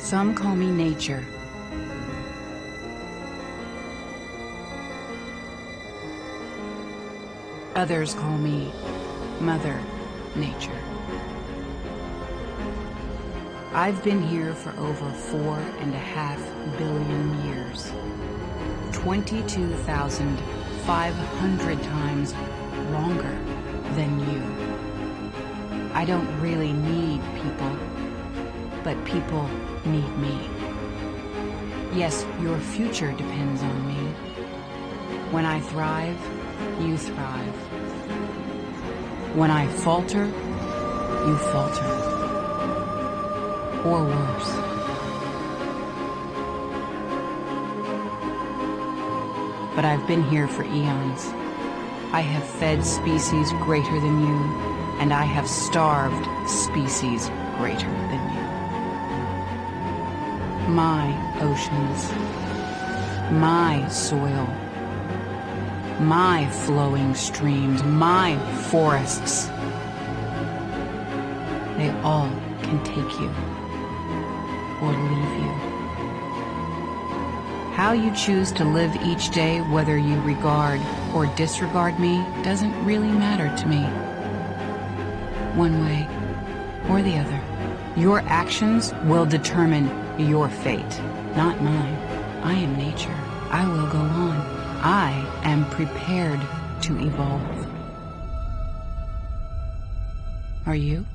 Some call me nature. Others call me Mother Nature. I've been here for over 4.5 billion years. 22,500 times longer than you. I don't really need people, but people need me. Yes, your future depends on me. When I thrive, you thrive. When I falter, you falter. Or worse. But I've been here for eons. I have fed species greater than you, and I have starved species greater than you. My oceans, my soil, my flowing streams, my forests, they all can take you or leave you. How you choose to live each day, whether you regard or disregard me, doesn't really matter to me. One way or the other. Your actions will determine your fate, not mine. I am nature. I will go on. I am prepared to evolve. Are you?